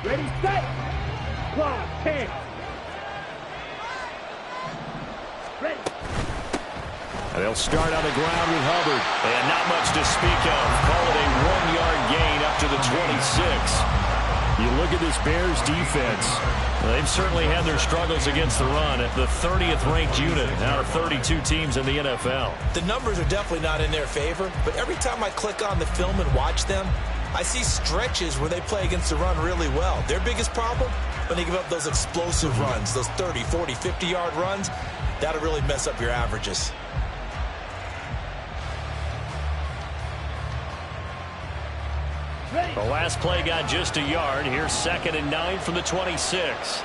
Ready, set. Clock, 10. Ready. And they'll start on the ground with Hubbard. And not much to speak of. Call it a 1-yard gain up to the 26. You look at this Bears defense. They've certainly had their struggles against the run at the 30th ranked unit out of 32 teams in the NFL. The numbers are definitely not in their favor, but every time I click on the film and watch them, I see stretches where they play against the run really well. Their biggest problem, when they give up those explosive runs, those 30, 40, 50-yard runs, that'll really mess up your averages. The last play got just a yard. Here's 2nd and 9 from the 26.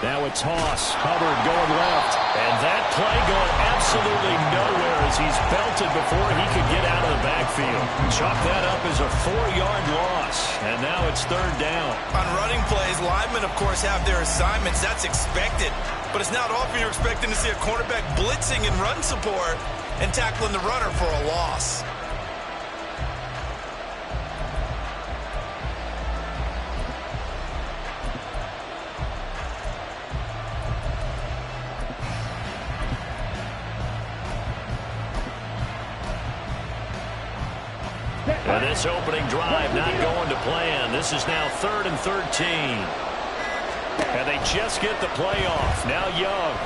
Now a toss. Hubbard going left. And that play going absolutely nowhere as he's belted before he could get out of the backfield. Chalk that up as a 4-yard loss. And now it's 3rd down. On running plays, linemen, of course, have their assignments. That's expected. But it's not often you're expecting to see a cornerback blitzing in run support and tackling the runner for a loss. And this opening drive not going to plan. This is now 3rd and 13. And they just get the play off. Now Young.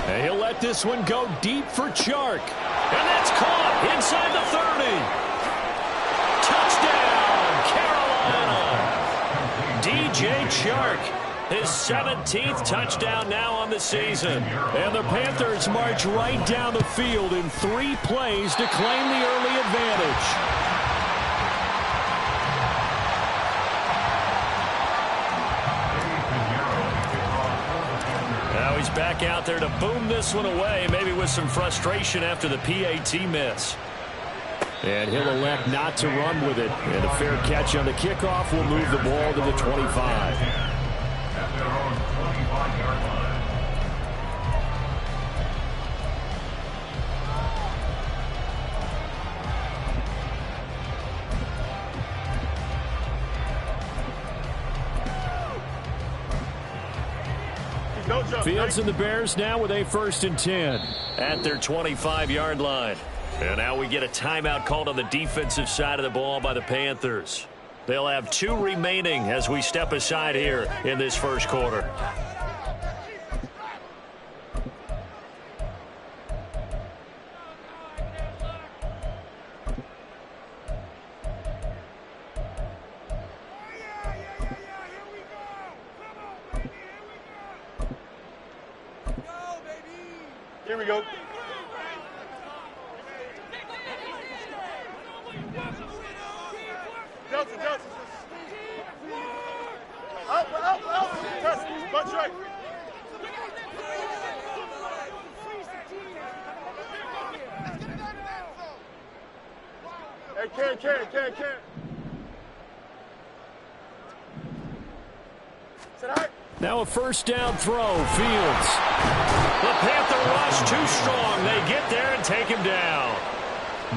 And he'll let this one go deep for Chark. And that's caught inside the 30. Touchdown, Carolina. DJ Chark. His 17th touchdown now on the season. And the Panthers march right down the field in 3 plays to claim the early advantage. Now he's back out there to boom this one away, maybe with some frustration after the PAT miss. And he'll elect not to run with it. And a fair catch on the kickoff will move the ball to the 25. Fields and the Bears now with a 1st and 10 at their 25-yard line. And now we get a timeout called on the defensive side of the ball by the Panthers. They'll have 2 remaining as we step aside here in this first quarter. Here we go. Delta. Out. Test. Bunch right. Hey, can. Sit high. Now a 1st down throw. Fields. The Panther rush too strong. They get there and take him down.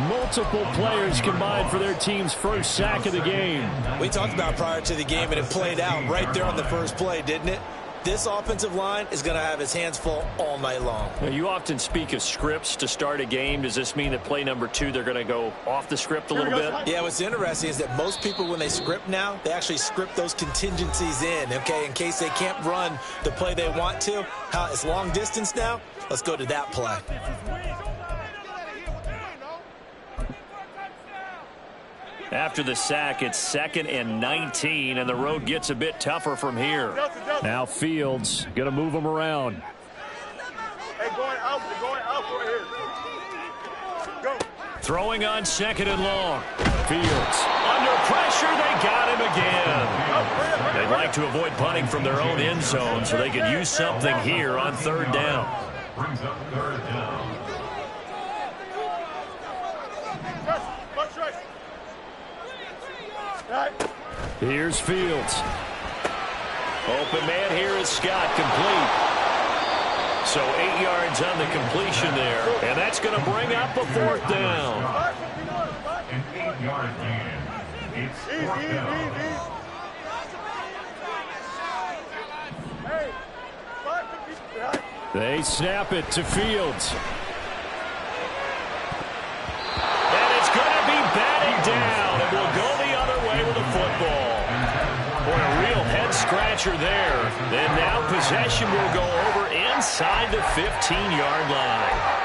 Multiple players combined for their team's first sack of the game. We talked about prior to the game, and it played out right there on the first play, didn't it? This offensive line is going to have his hands full all night long. Now, you often speak of scripts to start a game. Does this mean that play number 2, they're going to go off the script a little bit? Yeah, what's interesting is that most people, when they script now, they actually script those contingencies in, okay, in case they can't run the play they want to. It's long distance now. Let's go to that play. After the sack, it's 2nd and 19, and the road gets a bit tougher from here. Now Fields going to move them around. Hey, going out right here. Go. Throwing on 2nd and long. Fields under pressure. They got him again. They'd like to avoid punting from their own end zone so they could use something here on 3rd down. Brings up 3rd down. Here's Fields. Open man here is Scott, complete. So 8 yards on the completion there, and that's going to bring up a 4th down. An 8-yard gain. It's 4th down. They snap it to Fields. And it's going to be batted down. It will go the other way with the football. Boy, a real head-scratcher there. And now possession will go over inside the 15-yard line.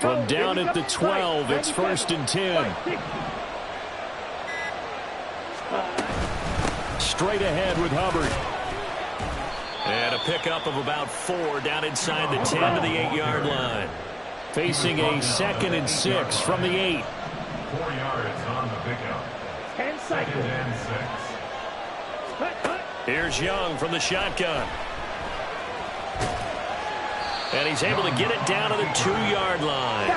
From down at the 12, it's 1st and 10. Straight ahead with Hubbard. And a pickup of about 4 down inside the 10 to the 8-yard line. Facing a 2nd and 6 from the 8. 4 yards on the pickup. 2nd and 6. Here's Young from the shotgun. And he's able to get it down to the 2-yard line.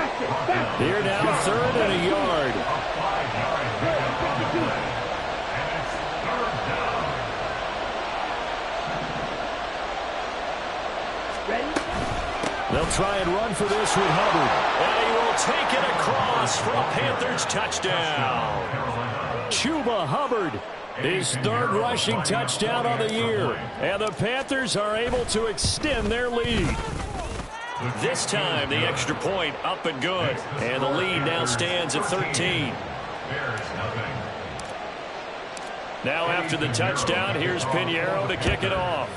They're now 3rd and a yard. A 5-yard pickup on the play. And it's 3rd down. They'll try and run for this with Hubbard. And he will take it across for a Panthers touchdown. Chuba Hubbard, his 3rd rushing touchdown on the year. And the Panthers are able to extend their lead. This time, the extra point up and good. And the lead now stands at 13. Now after the touchdown, here's Pinheiro to kick it off.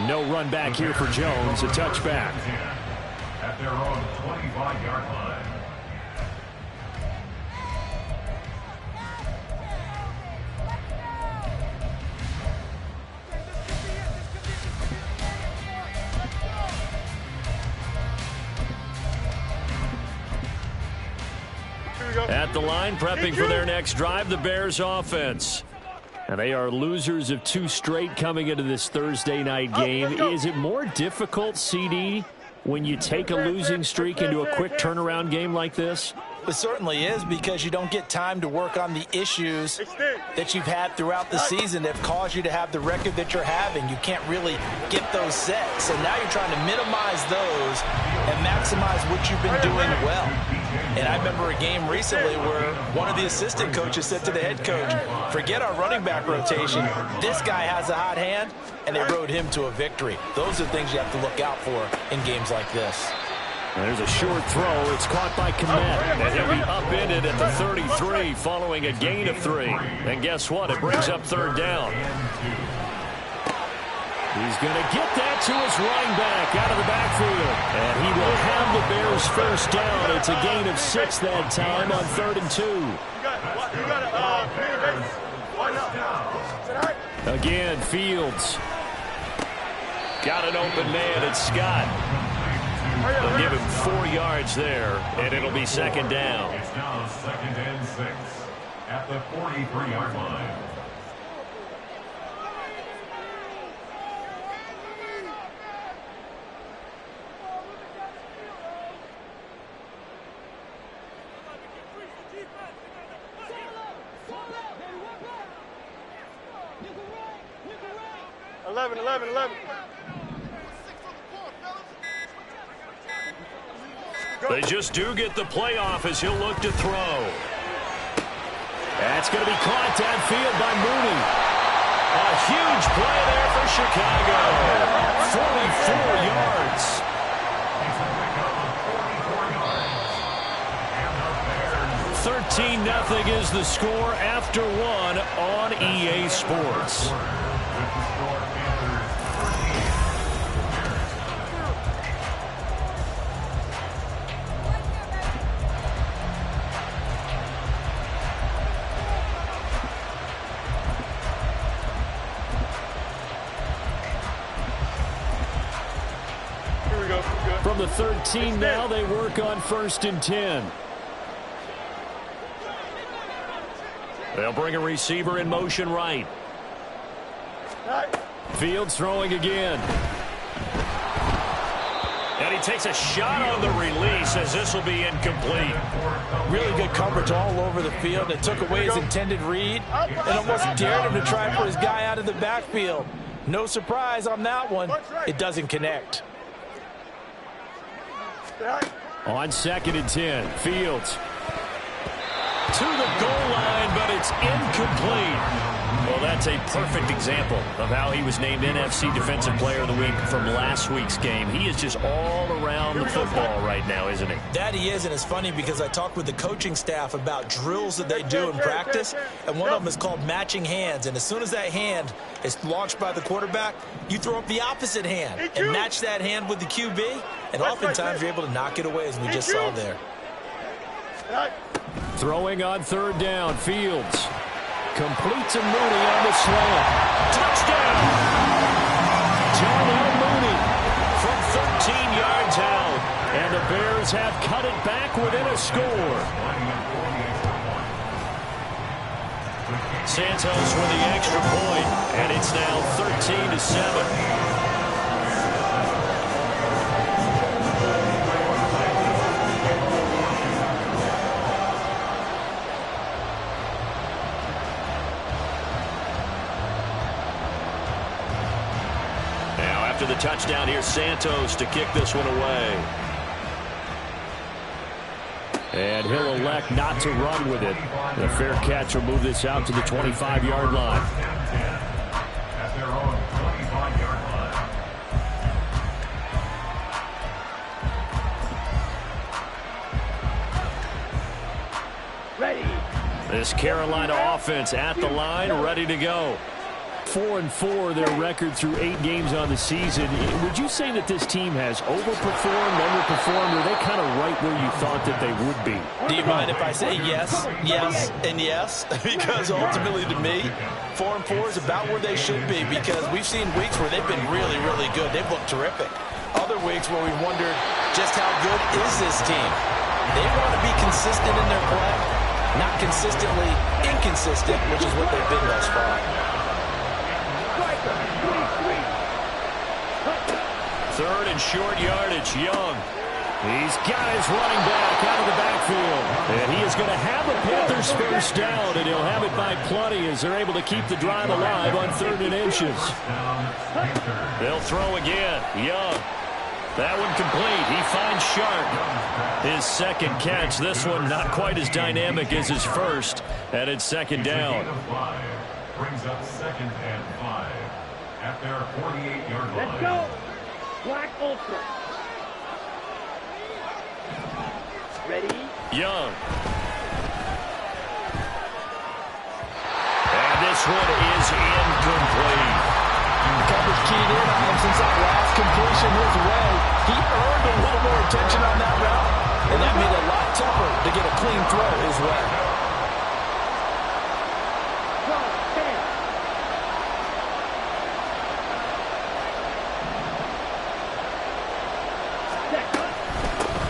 No run back here for Jones. A touchback. At their own 25-yard line. At the line, prepping for their next drive, the Bears offense. And they are losers of 2 straight coming into this Thursday night game. Is it more difficult, CD, when you take a losing streak into a quick turnaround game like this? It certainly is, because you don't get time to work on the issues that you've had throughout the season that have caused you to have the record that you're having. You can't really get those set. So now you're trying to minimize those and maximize what you've been doing well. And I remember a game recently where one of the assistant coaches said to the head coach, forget our running back rotation. This guy has a hot hand, and they rode him to a victory. Those are things you have to look out for in games like this. There's a short throw. It's caught by Kmet. And he'll be upended at the 33 following a gain of 3. And guess what? It brings up 3rd down. He's going to get that to his running back out of the backfield. And he will have the Bears 1st down. It's a gain of 6 that time on 3rd and 2. Again, Fields. Got an open man. It's Scott. They'll give him 4 yards there, and it'll be 2nd down. It's now 2nd and 6 at the 43-yard line. Eleven. They just do get the playoff as he'll look to throw. That's going to be caught downfield by Mooney. A huge play there for Chicago. 44 yards. 13-0 is the score after 1 on EA Sports. the 13 now. They work on 1st and 10. They'll bring a receiver in motion right. Fields throwing again. And he takes a shot on the release as this will be incomplete. Really good coverage all over the field. It took away his intended read and almost dared him to try and put his guy out of the backfield. No surprise on that one. It doesn't connect. On 2nd and 10, Fields to the goal line, but it's incomplete. Well, that's a perfect example of how he was named NFC Defensive Player of the Week from last week's game. He is just all around the football right now, isn't he? That he is, and it's funny because I talked with the coaching staff about drills that they do in practice, and one of them is called matching hands. And as soon as that hand is launched by the quarterback, you throw up the opposite hand and match that hand with the QB, and oftentimes you're able to knock it away, as we just saw there. Throwing on 3rd down, Fields completes a Mooney on the slant. Touchdown! Darnell Mooney from 13 yards out. And the Bears have cut it back within a score. Santos with the extra point, and it's now 13-7. After the touchdown, here's Santos to kick this one away. And he'll elect not to run with it. The fair catch will move this out to the 25-yard line. At their own 25-yard line. Ready. This Carolina offense at the line, ready to go. 4-4, their record through 8 games on the season. Would you say that this team has overperformed, underperformed, or are they kind of right where you thought that they would be? Do you mind if I say yes, yes, and yes? Because ultimately to me, 4-4 is about where they should be, because we've seen weeks where they've been really, really good. They've looked terrific. Other weeks where we've wondered just how good is this team. They want to be consistent in their play, not consistently inconsistent, which is what they've been thus far. 3rd and short yardage, Young. He's got his running back out of the backfield. And he is going to have the Panthers first down, and he'll have it by plenty as they're able to keep the drive alive on 3rd and inches. They'll throw again. Young. That one complete. He finds Sharp. His 2nd catch. This one not quite as dynamic as his first. And it's 2nd down. Brings up 2nd and 5 at their 48-yard line. Let's go. Black Ultra. Ready? Young. And this one is incomplete. Coverage keyed in on him since that last completion his way. He earned a little more attention on that route, and that made it a lot tougher to get a clean throw his way.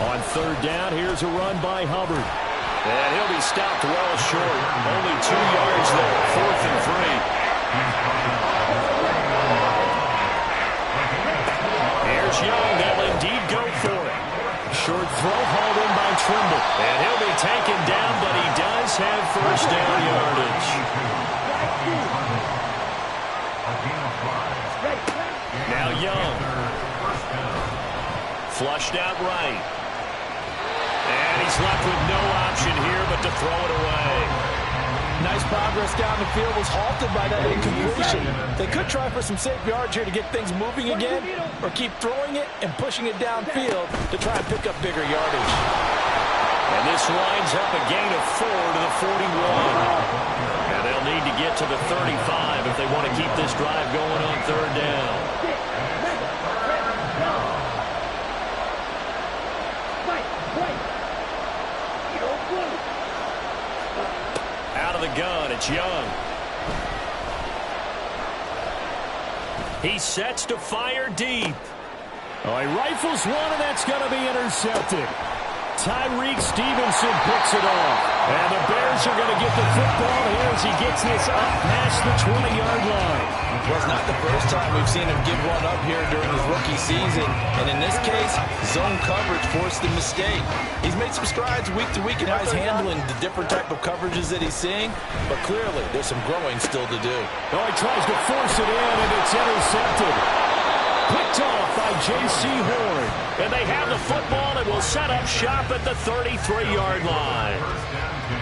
On 3rd down, here's a run by Hubbard. And he'll be stopped well short. Only 2 yards there. 4th and 3. Here's Young. They'll indeed go for it. Short throw hauled in by Trimble. And he'll be taken down, but he does have first down yardage. Now Young. Flushed out right. And he's left with no option here but to throw it away. Nice progress down the field, was halted by that incompletion. They could try for some safe yards here to get things moving again, or keep throwing it and pushing it downfield to try and pick up bigger yardage. And this lines up a gain of 4 to the 41. And they'll need to get to the 35 if they want to keep this drive going on 3rd down. Out of the gun, it's Young. He sets to fire deep. Oh, he rifles one, and that's going to be intercepted. Tyreek Stevenson picks it off. And the Bears are going to get the football here as he gets this up past the 20-yard line. Well, it's not the first time we've seen him give one up here during his rookie season. And in this case, zone coverage forced the mistake. He's made some strides week to week in how he's handling the different type of coverages that he's seeing. But clearly, there's some growing still to do. Oh, he tries to force it in, and it's intercepted. Picked off by J.C. Horn. And they have the football and will set up shop at the 33-yard line. First down 10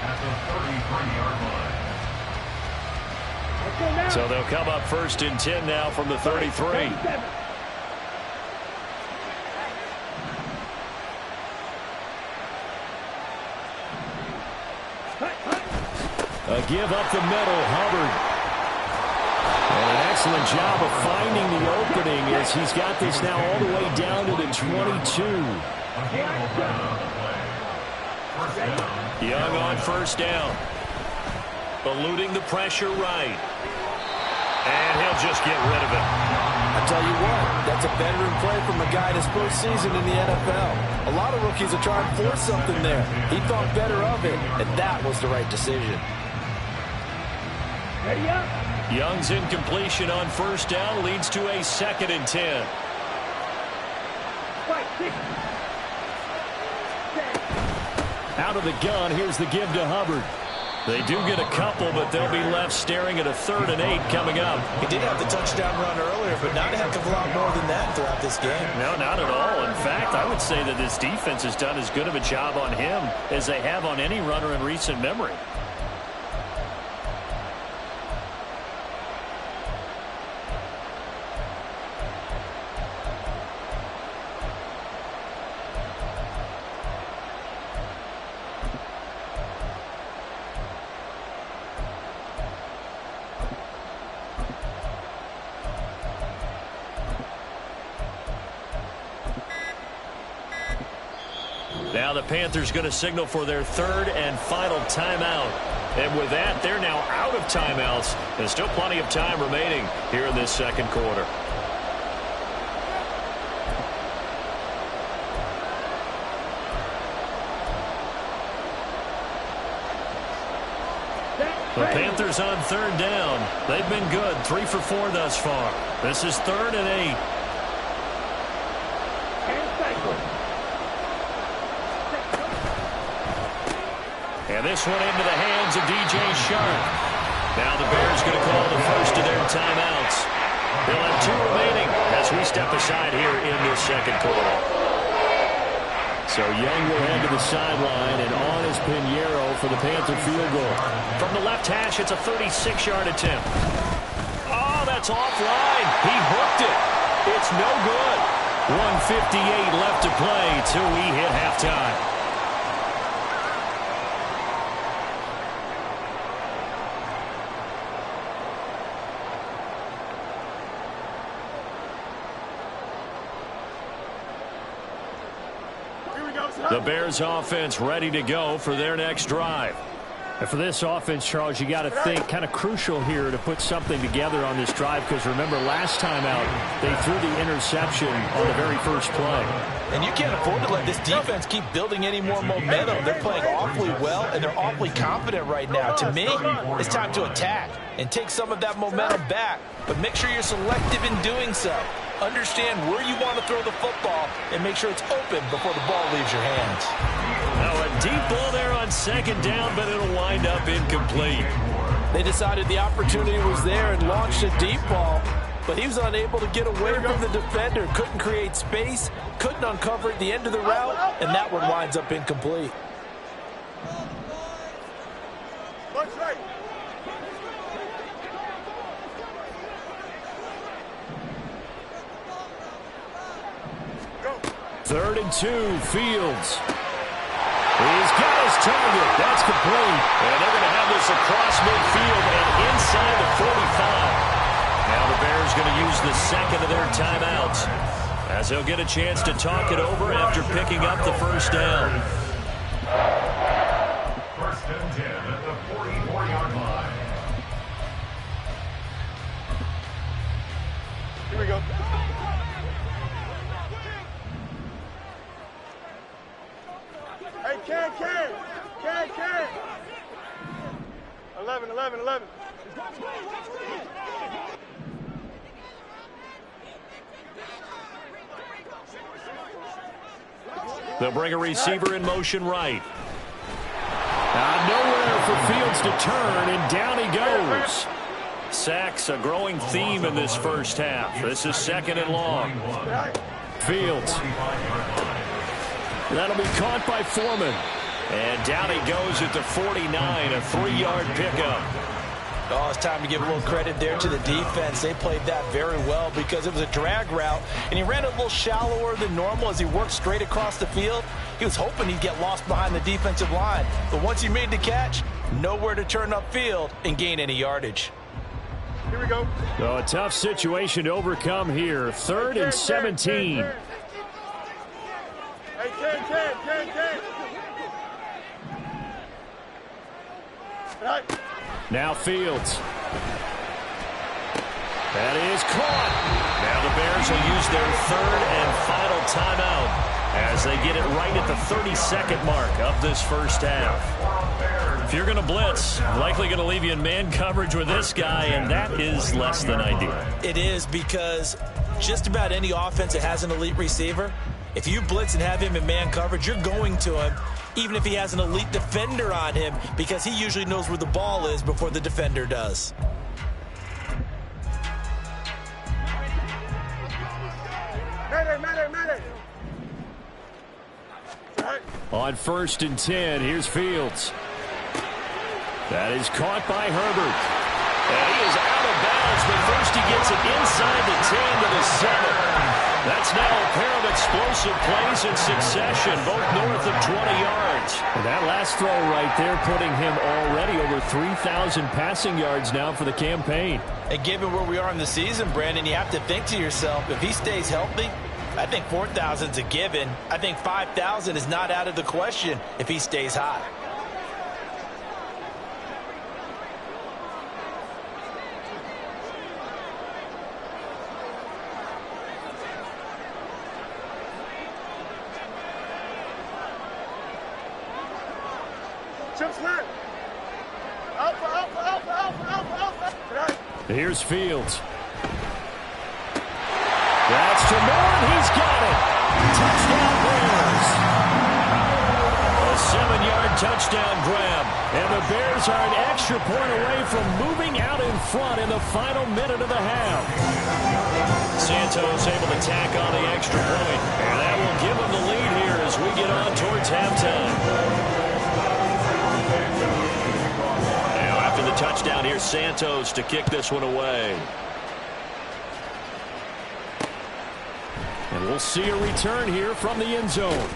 at the 33-yard line. So they'll come up first and 10 now from the 33. A give up the middle, Hubbard. And an excellent job of finding the opening as he's got this now all the way down to the 22. Young on first down. Eluding the pressure right. And he'll just get rid of it. I tell you what, that's a veteran play from a guy in his first season in the NFL. A lot of rookies are trying to force something there. He thought better of it, and that was the right decision. Ready up. Young's incompletion on first down leads to a 2nd and 10. 5, 6, 7. Out of the gun, here's the give to Hubbard. They do get a couple, but they'll be left staring at a 3rd and 8 coming up. He did have the touchdown run earlier, but not a heck of a lot more than that throughout this game. No, not at all. In fact, I would say that this defense has done as good of a job on him as they have on any runner in recent memory. Now the Panthers going to signal for their 3rd and final timeout. And with that, they're now out of timeouts. There's still plenty of time remaining here in this second quarter. The Panthers on 3rd down. They've been good. 3 for 4 thus far. This is 3rd and 8. And this one into the hands of DJ Sharp. Now the Bears going to call the first of their timeouts. They'll have 2 remaining as we step aside here in this second quarter. So Young will head to the sideline, and on is Pinheiro for the Panther field goal. From the left hash, it's a 36-yard attempt. Oh, that's offline. He hooked it. It's no good. 1:58 left to play till we hit halftime. The Bears offense ready to go for their next drive. And for this offense, Charles, you got to think kind of crucial here to put something together on this drive, because remember last time out they threw the interception on the very first play. And you can't afford to let this defense keep building any more momentum. They're playing awfully well, and they're awfully confident right now. To me, it's time to attack and take some of that momentum back. But make sure you're selective in doing so. Understand where you want to throw the football and make sure it's open before the ball leaves your hands. Now a deep ball there on 2nd down, but it'll wind up incomplete. They decided the opportunity was there and launched a deep ball, but he was unable to get away from the defender, couldn't create space, couldn't uncover at the end of the route, and that one winds up incomplete. That's right. 3rd and 2, Fields. He's got his target. That's complete. And they're going to have this across midfield and inside the 45. Now the Bears going to use the 2nd of their timeouts, as they'll get a chance to talk it over after picking up the first down. 1st and 10 at the 44-yard line. Here we go. Can. 11. They'll bring a receiver in motion right. Nowhere for Fields to turn, and down he goes. Sacks, a growing theme in this first half. This is 2nd and long. Fields. That'll be caught by Foreman. And down he goes at the 49, a 3-yard pickup. Oh, it's time to give a little credit there to the defense. They played that very well because it was a drag route, and he ran a little shallower than normal as he worked straight across the field. He was hoping he'd get lost behind the defensive line, but once he made the catch, nowhere to turn upfield and gain any yardage. Here we go. So a tough situation to overcome here. 3rd and 17. Hey, Ken. Right. Now Fields. That is caught. Now the Bears will use their 3rd and final timeout as they get it right at the 32nd mark of this first half. If you're going to blitz, likely going to leave you in man coverage with this guy, and that is less than ideal. It is, because just about any offense that has an elite receiver, if you blitz and have him in man coverage, you're going to him, even if he has an elite defender on him, because he usually knows where the ball is before the defender does. Mayday. Right. On 1st and 10, here's Fields. That is caught by Herbert. And he is out of bounds, but first he gets it inside the 10 to the 7. That's now a pair of explosive plays in succession, both north of 20 yards. And that last throw right there putting him already over 3,000 passing yards now for the campaign. And given where we are in the season, Brandon, you have to think to yourself, if he stays healthy, I think 4,000 is a given. I think 5,000 is not out of the question if he stays high. Here's Fields. That's to Moore, and he's got it. Touchdown Bears. A 7-yard touchdown grab. And the Bears are an extra point away from moving out in front in the final minute of the half. Santos able to tack on the extra point. And that will give them the lead here as we get on towards halftime. After the touchdown, here's Santos to kick this one away. And we'll see a return here from the end zone.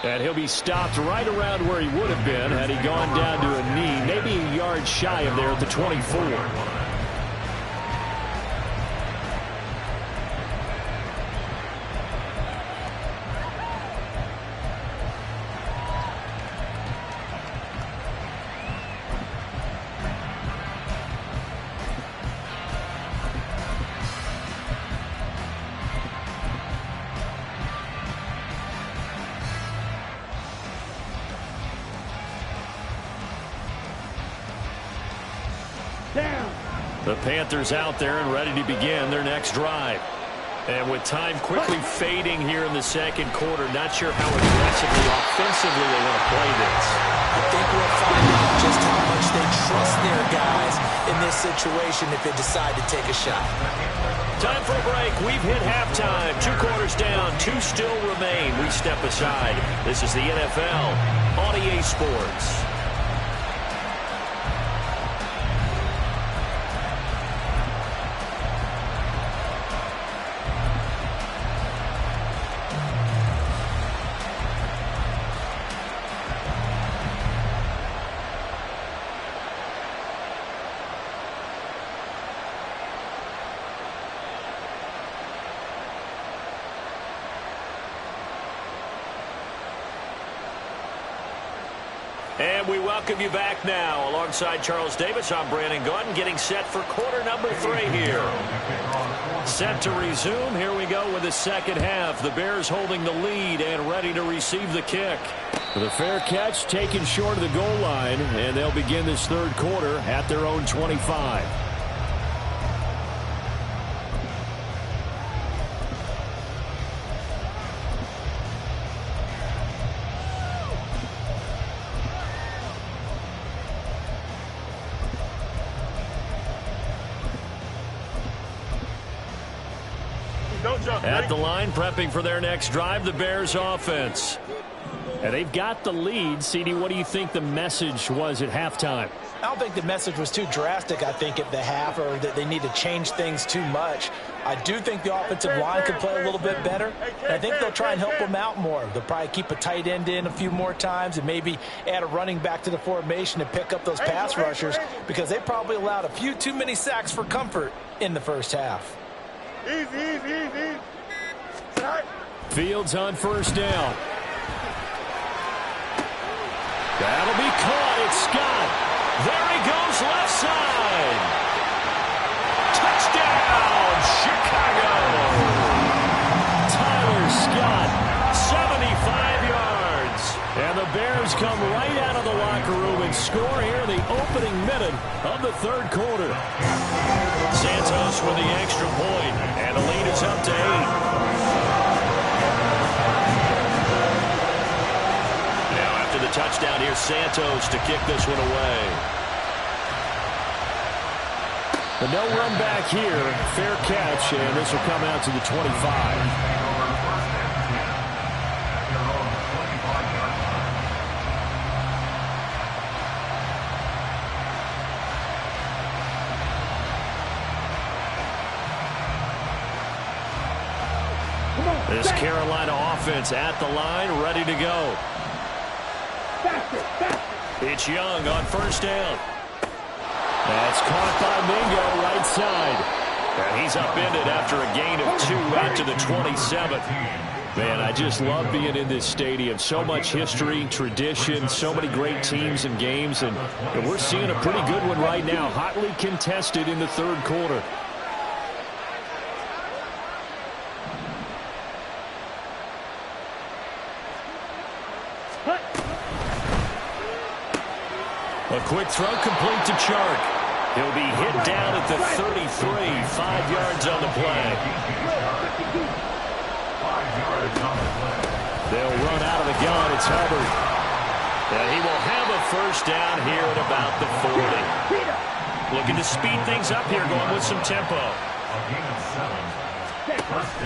And he'll be stopped right around where he would have been had he gone down to a knee, maybe a yard shy of there at the 24. The Panthers out there and ready to begin their next drive. And with time quickly fading here in the second quarter, not sure how aggressively, offensively they want to play this. I think we'll find out just how much they trust their guys in this situation if they decide to take a shot. Time for a break. We've hit halftime. 2 quarters down, 2 still remain. We step aside. This is the NFL on EA Sports. And we welcome you back now. Alongside Charles Davis, I'm Brandon Gaudin, getting set for quarter number 3 here. Set to resume. Here we go with the second half. The Bears holding the lead and ready to receive the kick. The fair catch taken short of the goal line, and they'll begin this third quarter at their own 25. At the line, prepping for their next drive, the Bears offense. And they've got the lead. CD, what do you think the message was at halftime? I don't think the message was too drastic, I think, at the half, or that they need to change things too much. I do think the offensive line could play a little bit better, and I think they'll try and help them out more. They'll probably keep a tight end in a few more times and maybe add a running back to the formation to pick up those pass rushers, because they probably allowed a few too many sacks for comfort in the first half. Easy. Fields on first down. That'll be caught. It's Scott. There he goes, left side. Touchdown, Chicago. Tyler Scott, 75 yards. And the Bears come right out of the locker room and score here in the opening minute of the third quarter. Santos with the extra point, and the lead is up to 8. The touchdown here, Santos to kick this one away. But no run back here. Fair catch, and this will come out to the 25. This Carolina offense at the line, ready to go. It's Young on first down. That's caught by Mingo, right side. And he's upended after a gain of 2 out to the 27. Man, I just love being in this stadium. So much history, tradition, so many great teams and games. And we're seeing a pretty good one right now, hotly contested in the third quarter. A quick throw complete to Chark. He'll be hit down at the 33, 5 yards on the play. They'll run out of the gun. It's Hubbard. And he will have a first down here at about the 40. Looking to speed things up here, going with some tempo.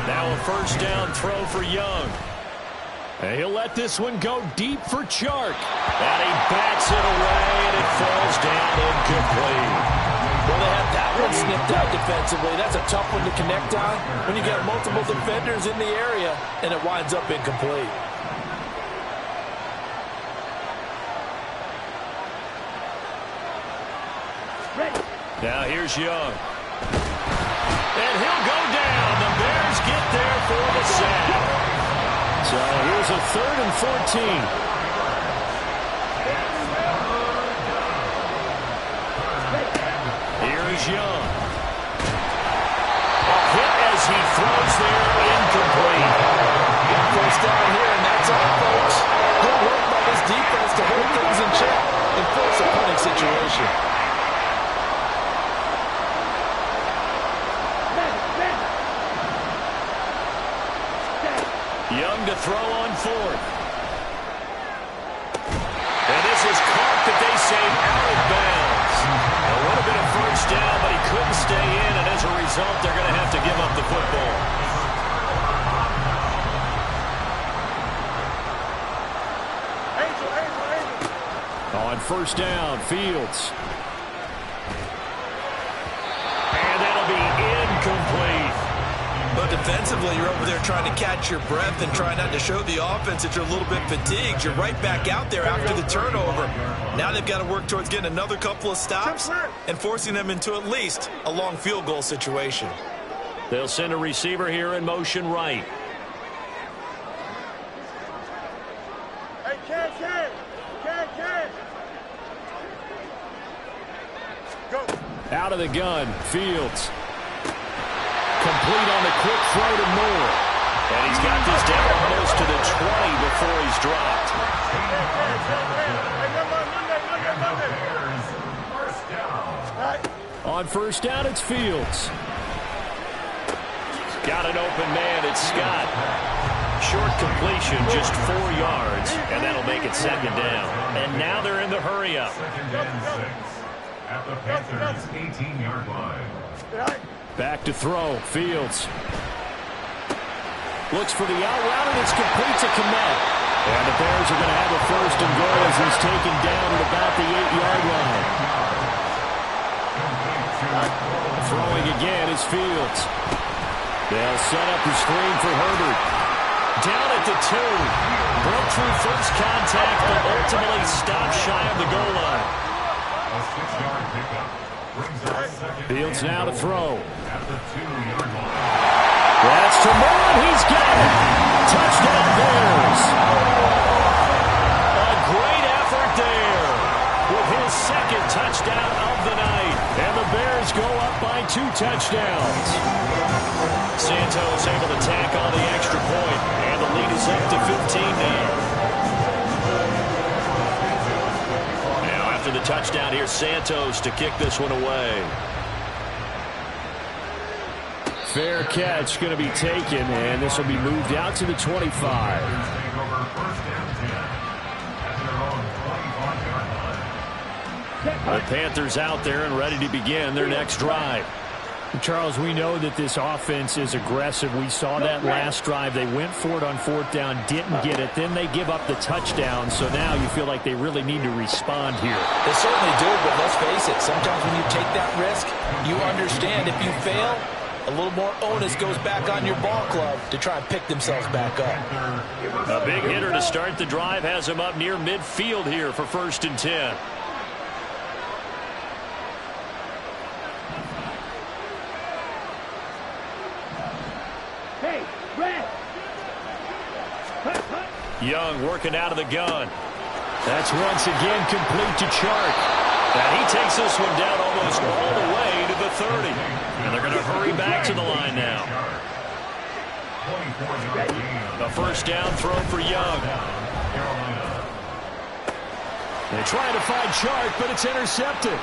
Now a first down throw for Young. And he'll let this one go deep for Chark. And he backs it away, and it falls down incomplete. Well, they had that one snipped out defensively. That's a tough one to connect on when you got multiple defenders in the area, and it winds up incomplete. Now here's Young. And he'll go down. The Bears get there for the sack. So here's a 3rd and 14. Here's Young. A hit as he throws there, incomplete. First down here, and that's all, folks. Good work by this defense to hold things in check and force a punting situation. Young to throw on 4th. And this is caught that they say out of bounds. A little bit of first down, but he couldn't stay in, and as a result, they're going to have to give up the football. On first down, Fields. And that'll be incomplete. But defensively, you're over there trying to catch your breath and try not to show the offense that you're a little bit fatigued. You're right back out there after the turnover. Now they've got to work towards getting another couple of stops and forcing them into at least a long field goal situation. They'll send a receiver here in motion right. Hey, Ken. Out of the gun, Fields. Complete on the quick throw to Moore. And he's got this down almost to the 20 before he's dropped. On first down, it's Fields. Got an open man, it's Scott. Short completion, just 4 yards, and that'll make it second down. And now they're in the hurry-up. Second and 6 at the Panthers' 18-yard line. Back to throw, Fields. Looks for the out route, and it's complete to Kmet. And the Bears are going to have a first and goal as he's taken down at about the 8-yard line. Throwing again is Fields. They'll set up the screen for Herbert. Down at the 2. Broke through first contact, but ultimately stopped shy of the goal line. A 6-yard pickup brings up second. Fields now to throw. At the 2-yard line. That's to Moore. He's got it. Touchdown Bears. A great effort there with his second touchdown of the night. And the Bears go up by 2 touchdowns. Santos able to tack on the extra point, and the lead is up to 15 now. Now after the touchdown, here's Santos to kick this one away. Fair catch going to be taken, and this will be moved out to the 25. The Panthers out there and ready to begin their next drive. Charles, we know that this offense is aggressive. We saw that last drive. They went for it on 4th down, didn't get it. Then they give up the touchdown. So now you feel like they really need to respond here. They certainly do, but let's face it. Sometimes when you take that risk, you understand if you fail, a little more onus goes back on your ball club to try and pick themselves back up. A big hitter to start the drive has him up near midfield here for 1st and 10. Young working out of the gun. That's once again complete to Chark. And he takes this one down almost all the way to the 30. And they're going to hurry back to the line now. A first down throw for Young. They try to find Chark, but it's intercepted.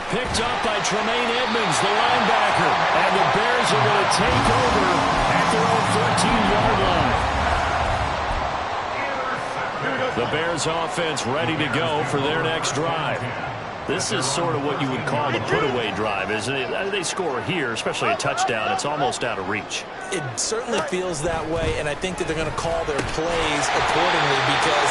Picked up by Tremaine Edmonds, the linebacker. And the Bears are going to take over at their own 13-yard line. The Bears offense ready to go for their next drive. This is sort of what you would call the put-away drive, isn't it? They score here, especially a touchdown. It's almost out of reach. It certainly feels that way, and I think that they're going to call their plays accordingly because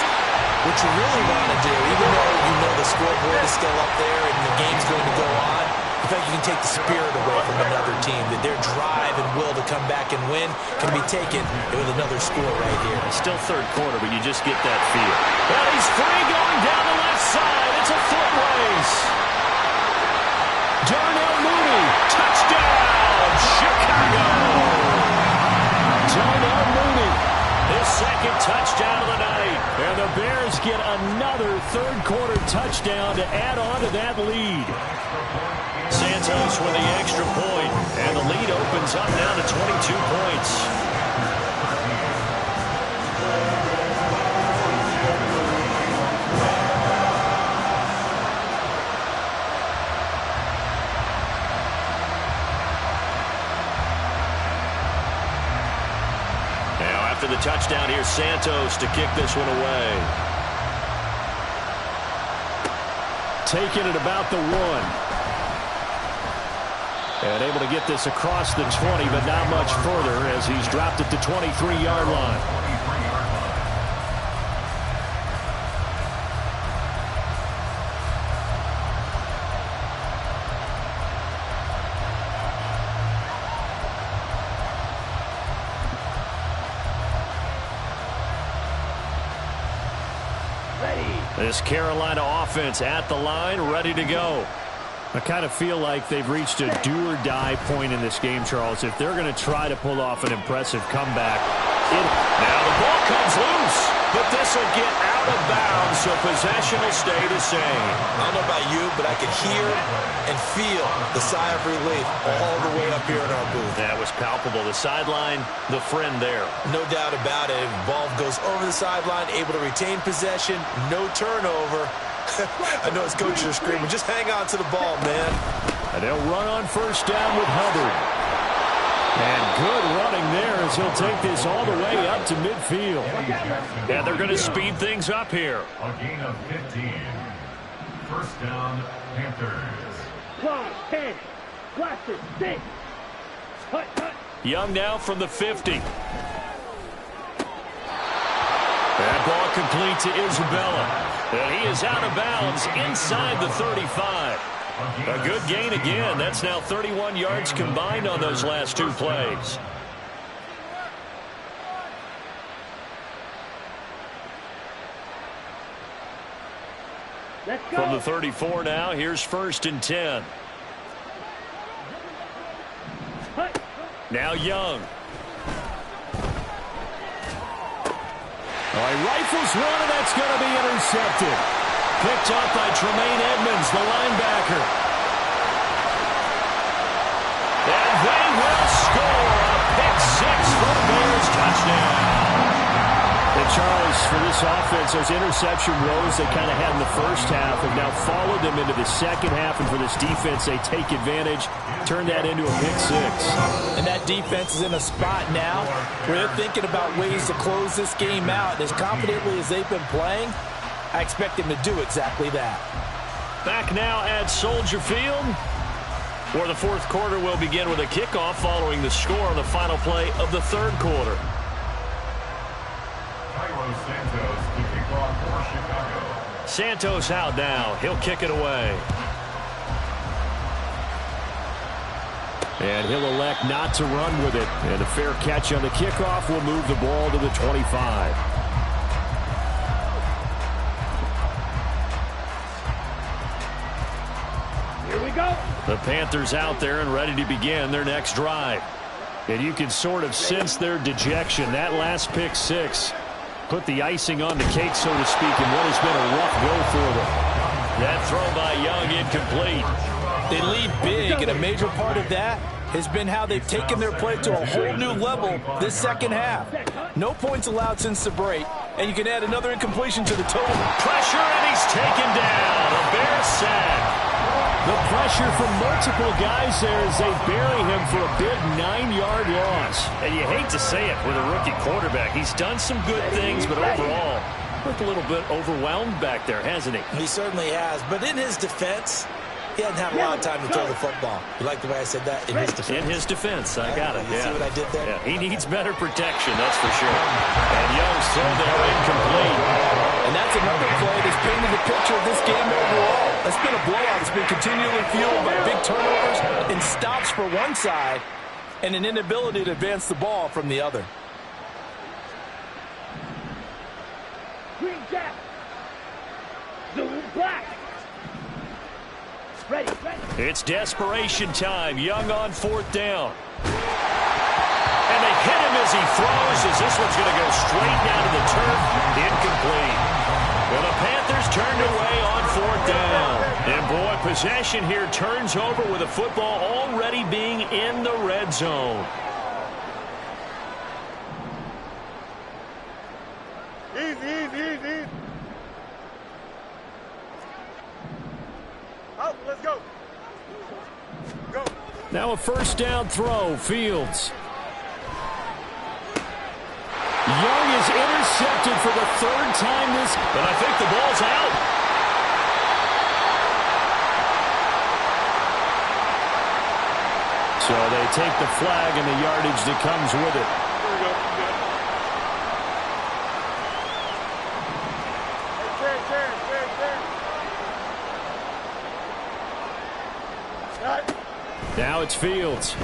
what you really want to do, even though you know the scoreboard is still up there and the game's going to go on, in fact, you can take the spirit away from another team, that their drive and will to come back and win can be taken with another score right here. It's still 3rd quarter, but you just get that feel. Well, he's free going down the left side. It's a foot race. Darnell Mooney, touchdown, Chicago. Darnell Mooney, his second touchdown of the night. And the Bears get another 3rd quarter touchdown to add on to that lead. Santos with the extra point, and the lead opens up now to 22 points. Now after the touchdown, here's Santos to kick this one away. Taking it about the 1. And able to get this across the 20, but not much further as he's dropped it to 23-yard line. This Carolina offense at the line, ready to go. I kind of feel like they've reached a do-or-die point in this game, Charles. If they're going to try to pull off an impressive comeback. Now the ball comes loose, but this will get out out of bounds, so possession will stay the same. I don't know about you, but I could hear and feel the sigh of relief all the way up here in our booth. That was palpable. The sideline, the friend there. No doubt about it. The ball goes over the sideline, able to retain possession, no turnover. I know his coaches are screaming, just hang on to the ball, man. And they'll run on first down with Hubbard. And good running there as he'll take this all the way up to midfield. And they're going to speed things up here. A gain of 15. First down, Panthers. 12, 10, blaster, 6. Hut, hut. Young now from the 50. That ball complete to Isabella. And he is out of bounds inside the 35. A good gain again. That's now 31 yards combined on those last two plays. Let's go. From the 34 now, here's first and 10. Hut. Now Young. All right, rifles one, and that's going to be intercepted. Picked up by Tremaine Edmonds, the linebacker. And they will score a pick-6 for the Bears touchdown. And Charles, for this offense, those interception woes they kind of had in the first half have now followed them into the second half. And for this defense, they take advantage, turn that into a pick-6. And that defense is in a spot now where they're thinking about ways to close this game out. As confidently as they've been playing, I expect them to do exactly that. Back now at Soldier Field, where the fourth quarter will begin with a kickoff following the score on the final play of the third quarter. Santos to kick off for Chicago. Santos out now. He'll kick it away. And he'll elect not to run with it. And a fair catch on the kickoff will move the ball to the 25. Here we go. The Panthers out there and ready to begin their next drive. And you can sort of sense their dejection. That last pick-6 put the icing on the cake, so to speak, in what has been a rough go for them. That throw by Young incomplete. They lead big, and a major part of that has been how they've taken their play to a whole new level this second half. No points allowed since the break, and you can add another incompletion to the total. Pressure, and he's taken down. A Bears sack. The pressure from multiple guys there as they bury him for a big 9-yard loss. And you hate to say it with a rookie quarterback. He's done some good things, but overall, looked a little bit overwhelmed back there, hasn't he? He certainly has. But in his defense, he hasn't had a lot of time to throw the football. You like the way I said that? In his defense. In his defense, I got it. You see what I did there? Yeah, he needs better protection, that's for sure. And Young's throw there incomplete. And that's another play that's painted the picture of this game overall. It's been a blowout. It's been continually fueled by big turnovers and stops for one side and an inability to advance the ball from the other. Green jack. Blue black. Ready, ready. It's desperation time. Young on fourth down. And they hit him as he throws, as this one's going to go straight down to the turf. Incomplete. Well, the Panthers turned away on fourth down. And, boy, possession here turns over with the football already being in the red zone. Easy. Out, let's go. Go. Now a first down throw, Fields. Young is intercepted for the third time this, but I think the ball's out. So they take the flag and the yardage that comes with it. Now it's Fields.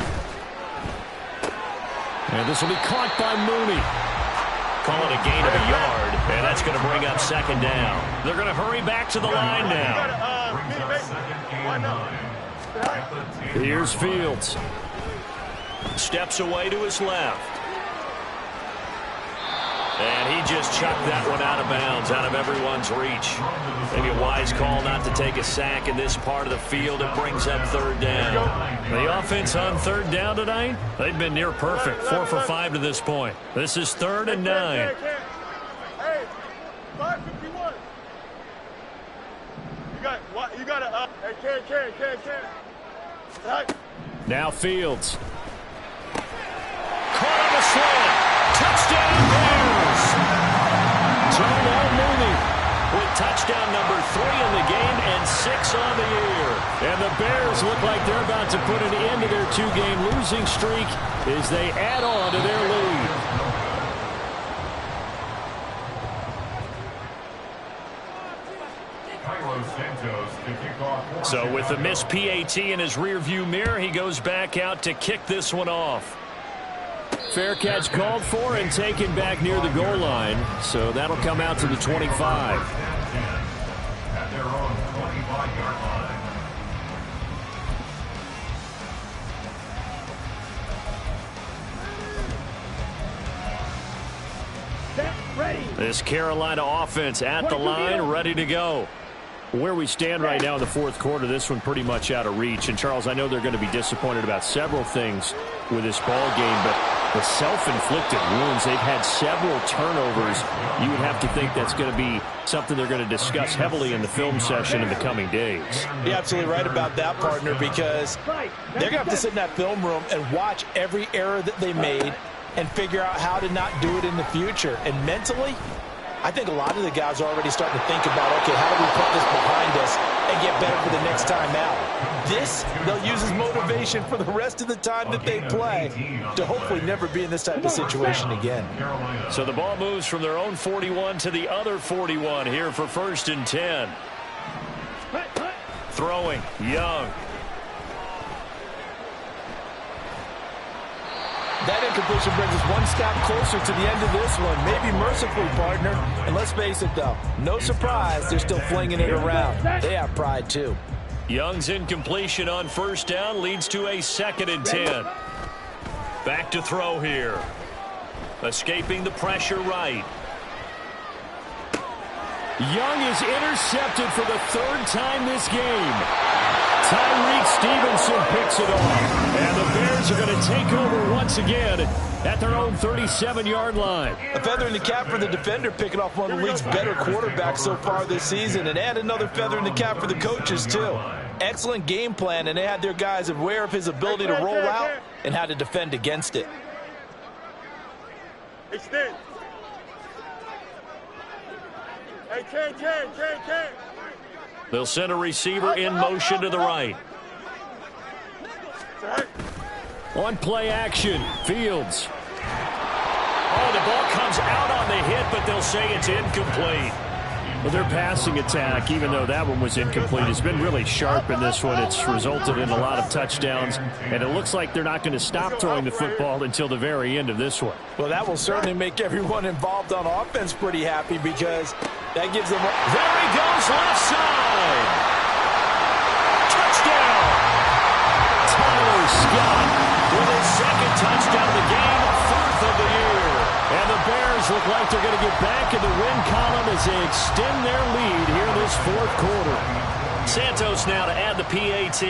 And this will be caught by Mooney. Call it a gain of a yard, and that's going to bring up second down. They're going to hurry back to the line now. Here's Fields. Steps away to his left. And he just chucked that one out of bounds, out of everyone's reach. Maybe a wise call not to take a sack in this part of the field. It brings up third down. The offense on third down tonight, they've been near perfect. 4 for 5 to this point. This is 3rd and 9. Hey, 551. You got to hey, can. Right. Now Fields. Caught on a slant. Touchdown Bears. Darnell Mooney with touchdown number 3 in the game and 6 on the year. And the Bears look like they're about to put an end to their 2-game losing streak as they add on to their lead. So with the missed PAT in his rearview mirror, he goes back out to kick this one off. Fair catch called for and taken back near the goal line. So that'll come out to the 25. At their own 25-yard line. Set, ready. This Carolina offense at the line, ready to go. Where we stand right now in the fourth quarter, this one pretty much out of reach. And, Charles, I know they're going to be disappointed about several things with this ball game, but the self-inflicted wounds, they've had several turnovers. You would have to think that's going to be something they're going to discuss heavily in the film session in the coming days. You're absolutely right about that, partner, because they're going to have to sit in that film room and watch every error that they made and figure out how to not do it in the future. And mentally, I think a lot of the guys are already starting to think about, okay, how do we put this behind us and get better for the next time out? This, they'll use as motivation for the rest of the time that they play to hopefully never be in this type of situation again. So the ball moves from their own 41 to the other 41 here for 1st and 10. Throwing, Young. That incompletion brings us one step closer to the end of this one. Maybe mercifully, partner. And let's face it, though, no surprise, they're still flinging it around. They have pride, too. Young's incompletion on 1st down leads to a 2nd and 10. Back to throw here. Escaping the pressure right. Young is intercepted for the 3rd time this game. Tyreek Stevenson picks it off. And the Bears are going to take over once again at their own 37-yard line. A feather in the cap for the defender, picking off one of the league's better quarterbacks so far this season. And add another feather in the cap for the coaches, too. Excellent game plan, and they had their guys aware of his ability to roll out and how to defend against it. Extend. Hey, can. They'll send a receiver in motion to the right. On play action, Fields. Oh, the ball comes out on the hit, but they'll say it's incomplete. Well, their passing attack, even though that one was incomplete, has been really sharp in this one. It's resulted in a lot of touchdowns, and it looks like they're not going to stop throwing the football until the very end of this one. Well, that will certainly make everyone involved on offense pretty happy because that gives them... There he goes, left side. Touchdown. Tyler Scott with his 2nd touchdown of the game, 4th of the year. And the Bears look like they're going to get back in the win column as they extend their lead here in this 4th quarter. Santos now to add the PAT.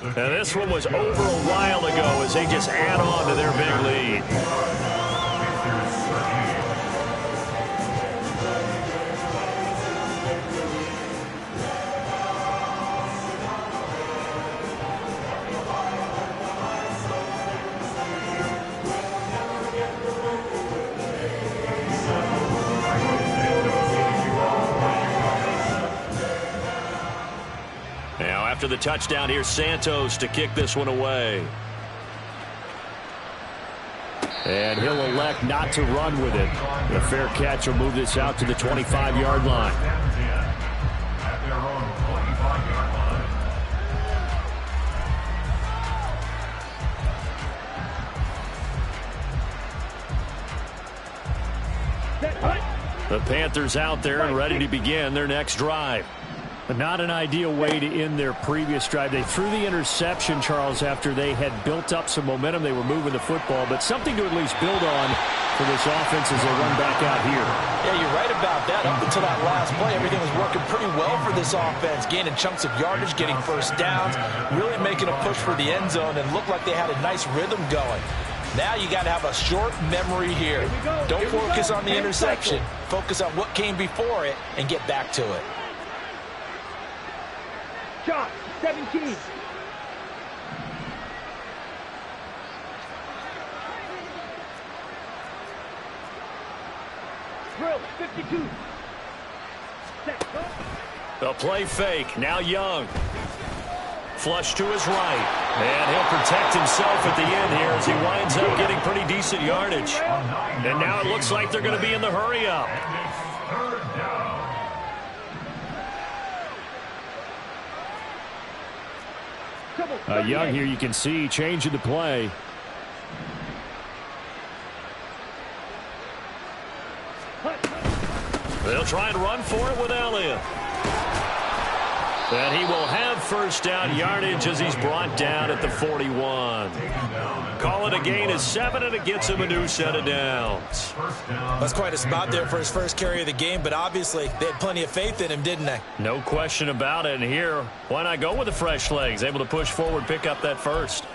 And this one was over a while ago as they just add on to their big lead. After the touchdown, here's Santos to kick this one away. And he'll elect not to run with it. The fair catch will move this out to the 25-yard line. At their own 25-yard line. The Panthers out there and ready to begin their next drive. But not an ideal way to end their previous drive. They threw the interception, Charles, after they had built up some momentum. They were moving the football, but something to at least build on for this offense as they run back out here. Yeah, you're right about that. Up until that last play, everything was working pretty well for this offense. Gaining chunks of yardage, getting first downs, really making a push for the end zone, and looked like they had a nice rhythm going. Now you got to have a short memory here. Don't focus on the interception. Focus on what came before it and get back to it. Shot, 17. Drill, 52. Set, go. The play fake. Now Young. Flush to his right. And he'll protect himself at the end here as he winds up getting pretty decent yardage. And now it looks like they're going to be in the hurry up. Young here, you can see changing the play. They'll try and run for it with Elliott. And he will have first down yardage as he's brought down at the 41. Call it a gain of 7, and it gets him a new set of downs. That's quite a spot there for his first carry of the game, but obviously they had plenty of faith in him, didn't they? No question about it. And here, why not go with the fresh legs? Able to push forward, pick up that first.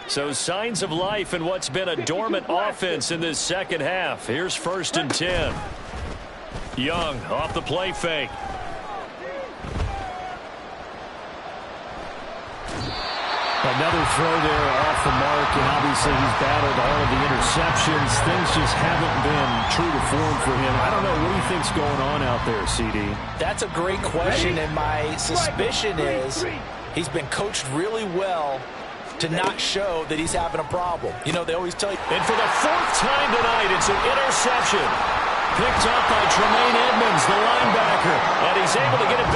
So signs of life in what's been a dormant offense in this second half. Here's 1st and 10. Young off the play fake. Another throw there off the mark, and obviously he's battled all of the interceptions. Things just haven't been true to form for him. I don't know. What do you think's going on out there, CD? That's a great question, and my suspicion is he's been coached really well to not show that he's having a problem. You know, they always tell you. And for the 4th time tonight, it's an interception. Picked up by Tremaine Edmonds, the linebacker. And he's able to get it back.